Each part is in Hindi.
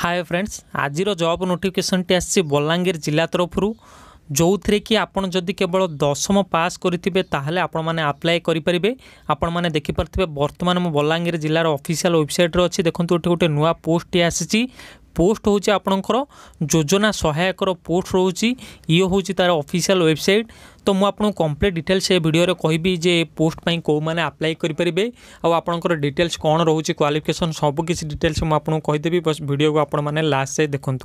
हाय फ्रेंड्स आज जॉब नोटिफिकेशन टी आसी बलांगीर जिला तरफ जो थे कि आपड़ जदि केवल 10वीं पास करेंगे ताहले आपण मैंने आप्लाय करेंगे। आपण मैंने देखिपे बर्तमान मो बलांगीर जिलार ऑफिशियल वेबसाइट अच्छी देखो ये गोटे नुआ पोस्ट टी आसी पोस्ट हूँ आपणकर योजना सहायकर पोस्ट रोचे ये हूँ तार ऑफिशियल वेबसाइट। तो मुझे आपको कंप्लीट डिटेल्स ये वीडियो कहबी जे पोस्ट पाई कौ मैंने आप्लाय करेंगे आपणकर डिटेल्स कौन रोचे क्वालिफिकेशन सब किसी डिटेल्स मुझे कहीदेवी बस वीडियो को आपण मैंने लास्ट से देखूँ।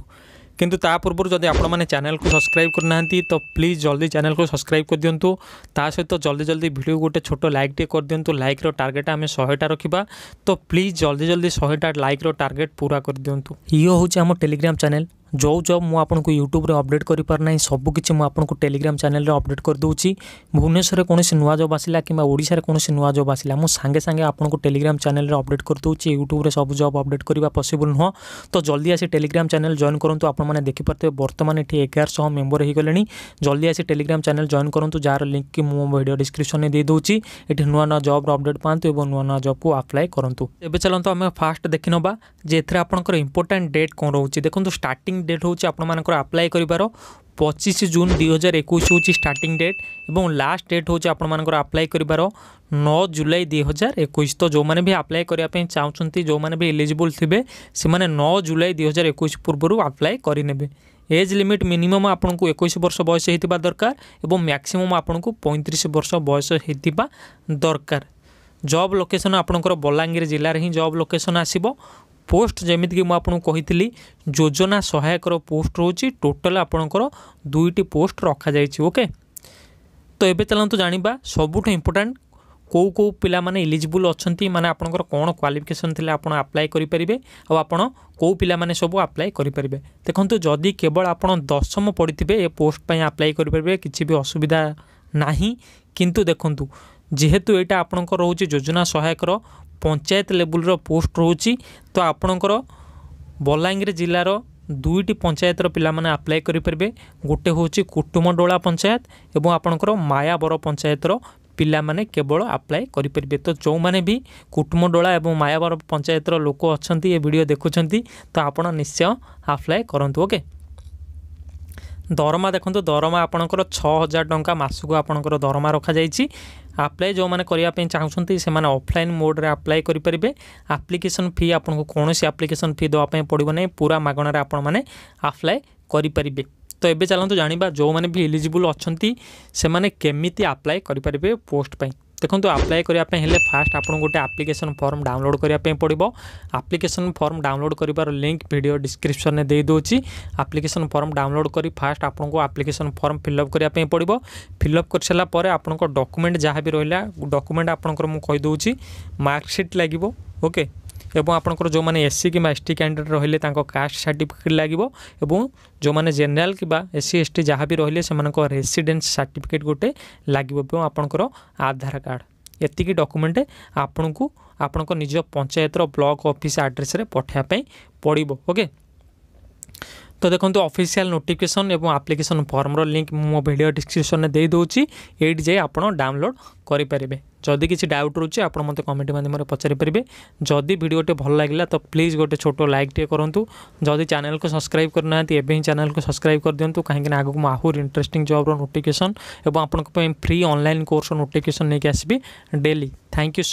किंतु ता पूर्व जदि आपण मैंने चैनल को सब्सक्राइब करना तो प्लीज़ जल्दी चैनल को सब्सक्राइब कर दिंतु। ता सहित जल्दी जल्दी वीडियो गोटे छोट लाइक टे कर दिंतु। लाइक रो टार्गेट आम 100टा रखा तो प्लीज़ जल्दी जल्दी 100टा लाइक रो टार्गेट पूरा कर दिंतु। ये हूँ आम टेलीग्राम चैनल जो जब मुझे यूट्यूब रे अपडेट कर पारना सबकि मुझे टेलीग्राम चैनल रे अपडेट कर दूची। भुवनेश्वर कौन नुआ जॉब आसला कि ओडिशा रे कौन नुआ जॉब आसला मु सांगे सांगे आपको टेलीग्राम चैनल रे अपडेट कर दूची। यूट्यूब रे सब जॉब अपडेट करवा पॉसिबल नुह तो जल्दी आसी टेलीग्राम चैनल जॉइन करूँ। आपने देखिपे बर्तमान ये 1100 मेम्बर हो गले। जल्दी आसी टेलीग्राम चैनल जॉइन करूँ जार लिंक की मो वीडियो डिस्क्रिप्शन में दे दूची। ये नुआ नुआ जॉब अपडेट पातु और नुआ नुआ जॉब को अप्लाई करूँ। एवं चलते आम फास्ट देखी ना जे आपंकर इंपोर्टाट डेट कौन रोचे। देखो स्टार्टिंग डेट हूँ आपंकर अप्लाई कर 25 जून 2021 हूँ स्टार्टिंग डेट और लास्ट डेट हूँ आपंकर अप्लाई कर 9 जुलाई 2021। तो जो मैंने भी अप्लाई करने चाहते जो मैंने भी एलिजिबल थे से 9 जुलाई 2021 पूर्व अप्लाई करेंगे। एज लिमिट मिनिमम आपन को 21 वर्ष बयस होता दरकार और मैक्सिमम आपन को 35 वर्ष बयस होता दरकार। जॉब लोकेशन आपंकर बलांगीर जिले में ही जॉब लोकेशन आसब। पोस्ट जमीक मुझे कही योजना सहायकर पोस्ट रोचे टोटाल आपंकर 2टी पोस्ट रखा जाइए। ओके तो ये चलते जाना सबुठ इम्पोर्टाट कौ कौ पिला माने एलिजिबल अच्छा माने आपंकर कौन क्वालिफिकेशन थी आप अप्लाई करेंगे और आपड़ कौ पिला माने सब अप्लाई करेंगे। देखो जदि केवल आप 10वीं पढ़ी ये पोस्ट पर अप्लाई करेंगे किसी भी असुविधा नहीं। किंतु देखु जेहेतु यहाँ आपंकर रोचे योजना सहायकर पंचायत लेवल रो पोस्ट रोची तो आपणकर बलांगीर जिलार 2टी पंचायतर पिला माने अप्लाई करेंगे। गोटे हूँ कुटुमडोला पंचायत और आपणकर मायाबर पंचायतर पिला माने केवल अप्लाई करेंगे। तो जो मैंने भी कुटुमडोला और मायाबर पंचायतर लोक अच्छा ये वीडियो देखुं तो आप निश्चय अप्लाई करूँ। ओके दरमा देखो दरमा आपंकर 6000 टंका मासक आपंकर दरमा रखा जाइए। अप्लाई जो मैंने करने चाहते से ऑफलाइन मोड रे अप्लाई करेंगे। एप्लिकेशन फी आपको कौन सी एप्लिकेशन फी देवाई पड़ो ना पूरा मागणार आपण मैंने अप्लाई करेंगे। तो ये चलते जाना जो मैंने भी एलिजिबल अच्छा से मैंने केमी अप्लाई करेंगे पोस्ट पाई। देखो अप्लाई करने फास्ट आपको गोटे एप्लिकेशन फॉर्म डाउनलोड करने पड़ो। एप्लिकेशन फॉर्म डाउनलोड कर लिंक वीडियो डिस्क्रिप्शन में दे दूची। एप्लिकेशन फॉर्म डाउनलोड कर फास्ट आपको एप्लिकेशन फॉर्म फिलअप करने पड़ो। फिलअप कर सारापर आपको डॉक्यूमेंट जहाँ भी रहा डॉक्यूमेंट आपंकर मुझे मार्कशीट लगे। ओके एवं आपंकर जो मैंने एससी कि एसटी कैंडिडेट रहिले कास्ट सर्टिफिकेट लगे और जो मैंने जेनराल कि एससी एसटी जहाँ भी रहिले से रेसिडेंस सर्टिफिकेट गोटे लगे आपंकर आधार कार्ड एतिकी डॉक्यूमेंट आपन को आपन निज पंचायतर ब्लॉक ऑफिस एड्रेस रे पठाइबा पड़ो। ओके तो देखो ऑफिशियल नोटिफिकेशन और एप्लिकेशन फॉर्म रो लिंक मो वीडियो डिस्क्रिप्शन में दे दूची। ये जाए आप डाउनलोड करेंगे। जदि किसी डाउट रोचे आप मत कमेंट माध्यम पचारि पारे। जदि वीडियोटे भल लगे तो प्लीज़ गोटे छोट लाइक टे करूँ। जदि चैनल को सब्सक्राइब करना एवं ही चैनल को सब्सक्राइब कर दिंतु कहीं आगक आहूर इंटरेस्टिंग जॉब रो नोटिफिकेशन और आप फ्री ऑनलाइन कोर्स नोटिफिकेशन नहीं आसबि डेली। Thank you so